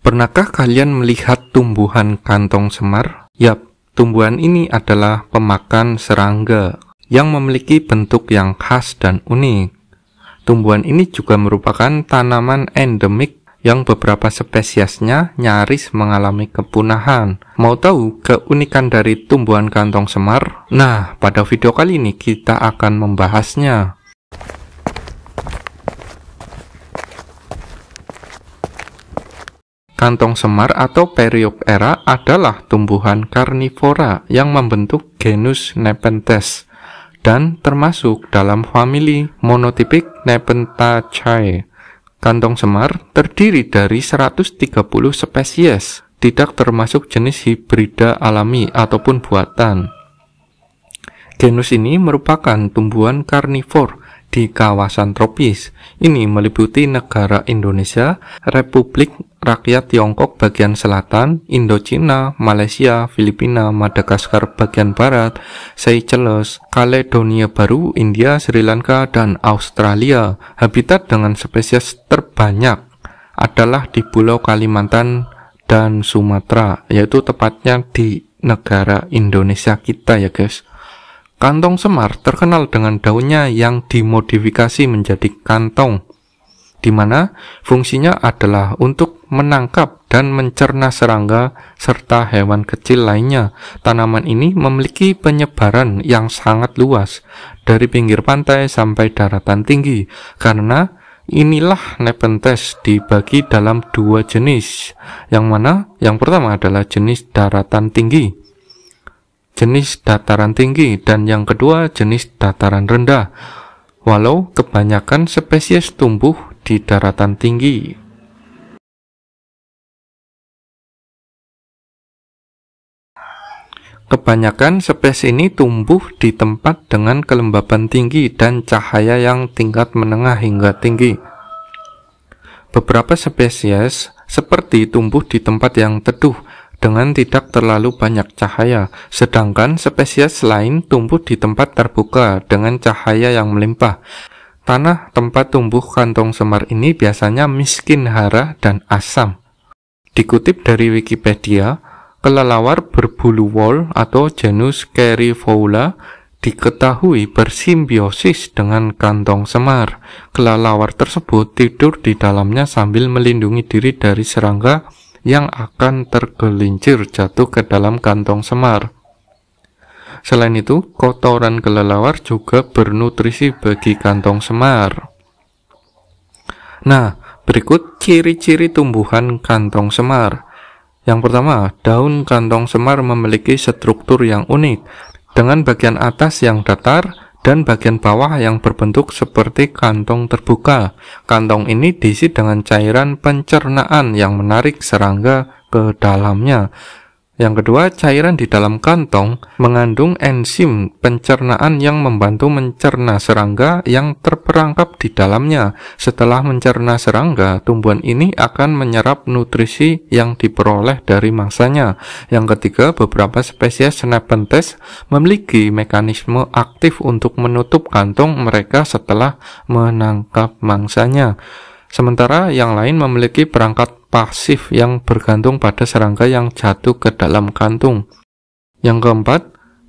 Pernahkah kalian melihat tumbuhan kantong semar? Yap, tumbuhan ini adalah pemakan serangga yang memiliki bentuk yang khas dan unik. Tumbuhan ini juga merupakan tanaman endemik yang beberapa spesiesnya nyaris mengalami kepunahan. Mau tahu keunikan dari tumbuhan kantong semar? Nah, pada video kali ini kita akan membahasnya. Kantong semar atau Perioptera adalah tumbuhan karnivora yang membentuk genus Nepenthes dan termasuk dalam famili monotipik Nepenthaceae. Kantong semar terdiri dari 130 spesies, tidak termasuk jenis hibrida alami ataupun buatan. Genus ini merupakan tumbuhan karnivor di kawasan tropis. Ini meliputi negara Indonesia, Republik Rakyat Tiongkok bagian selatan, Indochina, Malaysia, Filipina, Madagaskar bagian barat, Seychelles, Kaledonia Baru, India, Sri Lanka, dan Australia. Habitat dengan spesies terbanyak adalah di Pulau Kalimantan dan Sumatera, yaitu tepatnya di negara Indonesia kita ya guys. Kantong semar terkenal dengan daunnya yang dimodifikasi menjadi kantong, di mana fungsinya adalah untuk menangkap dan mencerna serangga serta hewan kecil lainnya. Tanaman ini memiliki penyebaran yang sangat luas, dari pinggir pantai sampai daratan tinggi. Karena inilah Nepenthes dibagi dalam dua jenis, yang mana yang pertama adalah jenis daratan tinggi, jenis dataran tinggi, dan yang kedua jenis dataran rendah. Walau kebanyakan spesies tumbuh di daratan tinggi. Kebanyakan spesies ini tumbuh di tempat dengan kelembaban tinggi dan cahaya yang tingkat menengah hingga tinggi. Beberapa spesies seperti tumbuh di tempat yang teduh dengan tidak terlalu banyak cahaya, sedangkan spesies lain tumbuh di tempat terbuka dengan cahaya yang melimpah. Tanah tempat tumbuh kantong semar ini biasanya miskin hara dan asam. Dikutip dari Wikipedia, kelelawar berbulu wol atau genus Caerifolia diketahui bersimbiosis dengan kantong semar. Kelelawar tersebut tidur di dalamnya sambil melindungi diri dari serangga yang akan tergelincir jatuh ke dalam kantong semar. Selain itu, kotoran kelelawar juga bernutrisi bagi kantong semar. Nah, berikut ciri-ciri tumbuhan kantong semar. Yang pertama, daun kantong semar memiliki struktur yang unik, dengan bagian atas yang datar dan bagian bawah yang berbentuk seperti kantong terbuka. Kantong ini diisi dengan cairan pencernaan yang menarik serangga ke dalamnya. Yang kedua, cairan di dalam kantong mengandung enzim pencernaan yang membantu mencerna serangga yang terperangkap di dalamnya. Setelah mencerna serangga, tumbuhan ini akan menyerap nutrisi yang diperoleh dari mangsanya. Yang ketiga, beberapa spesies Nepenthes memiliki mekanisme aktif untuk menutup kantong mereka setelah menangkap mangsanya. Sementara yang lain memiliki perangkat pasif yang bergantung pada serangga yang jatuh ke dalam kantung. Yang keempat,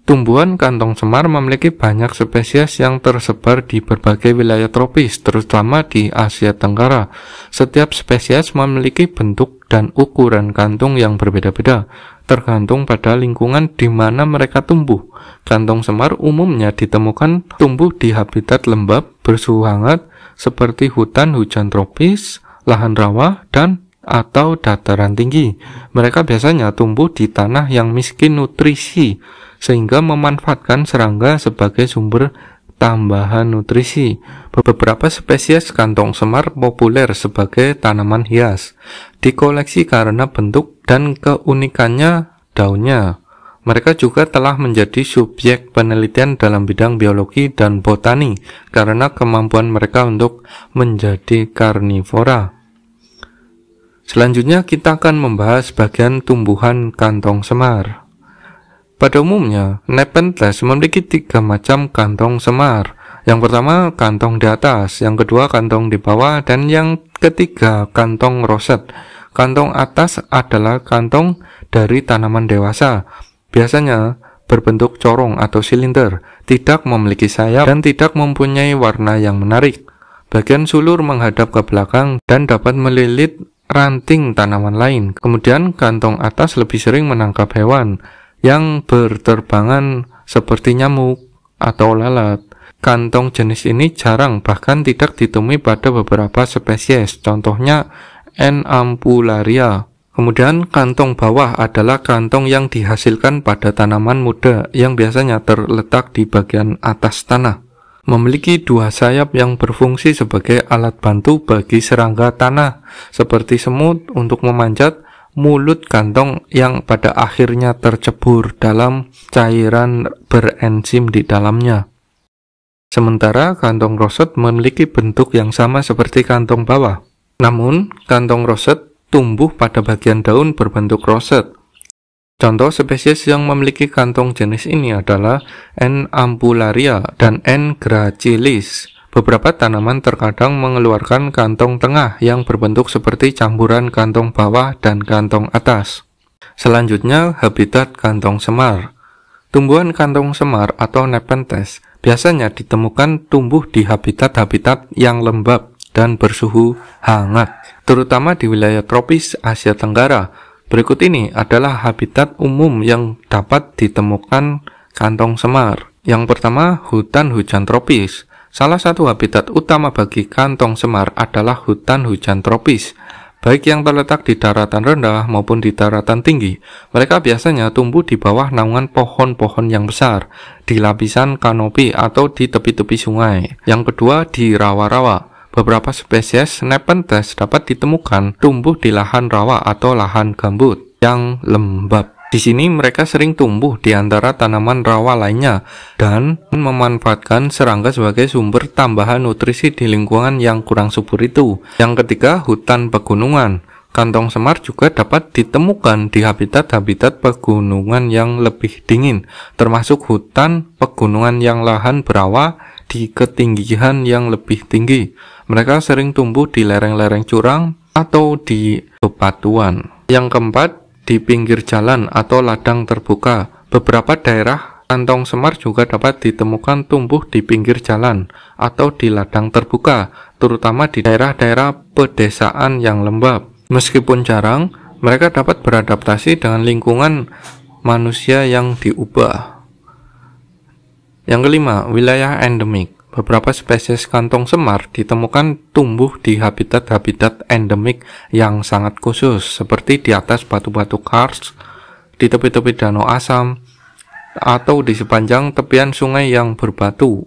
tumbuhan kantong semar memiliki banyak spesies yang tersebar di berbagai wilayah tropis, terutama di Asia Tenggara. Setiap spesies memiliki bentuk dan ukuran kantung yang berbeda-beda, tergantung pada lingkungan di mana mereka tumbuh. Kantong semar umumnya ditemukan tumbuh di habitat lembab bersuhu hangat seperti hutan hujan tropis, lahan rawa, dan atau dataran tinggi. Mereka biasanya tumbuh di tanah yang miskin nutrisi, sehingga memanfaatkan serangga sebagai sumber tambahan nutrisi. Beberapa spesies kantong semar populer sebagai tanaman hias, dikoleksi karena bentuk dan keunikannya daunnya. Mereka juga telah menjadi subjek penelitian dalam bidang biologi dan botani karena kemampuan mereka untuk menjadi karnivora. Selanjutnya kita akan membahas bagian tumbuhan kantong semar. Pada umumnya, Nepenthes memiliki 3 macam kantong semar. Yang pertama, kantong di atas, yang kedua, kantong di bawah, dan yang ketiga, kantong roset. Kantong atas adalah kantong dari tanaman dewasa. Biasanya berbentuk corong atau silinder, tidak memiliki sayap, dan tidak mempunyai warna yang menarik. Bagian sulur menghadap ke belakang dan dapat melilit ranting tanaman lain. Kemudian kantong atas lebih sering menangkap hewan yang berterbangan seperti nyamuk atau lalat. Kantong jenis ini jarang, bahkan tidak ditemui pada beberapa spesies, contohnya N. ampullaria. Kemudian kantong bawah adalah kantong yang dihasilkan pada tanaman muda yang biasanya terletak di bagian atas tanah. Memiliki dua sayap yang berfungsi sebagai alat bantu bagi serangga tanah seperti semut untuk memanjat, mulut kantong yang pada akhirnya tercebur dalam cairan berenzim di dalamnya. Sementara kantong roset memiliki bentuk yang sama seperti kantong bawah. Namun, kantong roset tumbuh pada bagian daun berbentuk roset. Contoh spesies yang memiliki kantong jenis ini adalah N. ampullaria dan N. gracilis. Beberapa tanaman terkadang mengeluarkan kantong tengah yang berbentuk seperti campuran kantong bawah dan kantong atas. Selanjutnya, habitat kantong semar. Tumbuhan kantong semar atau nepenthes biasanya ditemukan tumbuh di habitat-habitat yang lembab dan bersuhu hangat, terutama di wilayah tropis Asia Tenggara. Berikut ini adalah habitat umum yang dapat ditemukan kantong semar. Yang pertama, hutan hujan tropis. Salah satu habitat utama bagi kantong semar adalah hutan hujan tropis, baik yang terletak di daratan rendah maupun di daratan tinggi. Mereka biasanya tumbuh di bawah naungan pohon-pohon yang besar, di lapisan kanopi atau di tepi-tepi sungai. Yang kedua, di rawa-rawa. Beberapa spesies nepenthes dapat ditemukan tumbuh di lahan rawa atau lahan gambut yang lembab. Di sini mereka sering tumbuh di antara tanaman rawa lainnya dan memanfaatkan serangga sebagai sumber tambahan nutrisi di lingkungan yang kurang subur itu. Yang ketiga, hutan pegunungan. Kantong semar juga dapat ditemukan di habitat-habitat pegunungan yang lebih dingin, termasuk hutan pegunungan yang lahan berawa di ketinggian yang lebih tinggi. Mereka sering tumbuh di lereng-lereng curang atau di bebatuan. Yang keempat, di pinggir jalan atau ladang terbuka. Beberapa daerah kantong semar juga dapat ditemukan tumbuh di pinggir jalan atau di ladang terbuka, terutama di daerah-daerah pedesaan yang lembab. Meskipun jarang, mereka dapat beradaptasi dengan lingkungan manusia yang diubah. Yang kelima, wilayah endemik. Beberapa spesies kantong semar ditemukan tumbuh di habitat-habitat endemik yang sangat khusus, seperti di atas batu-batu karst, di tepi-tepi danau asam, atau di sepanjang tepian sungai yang berbatu.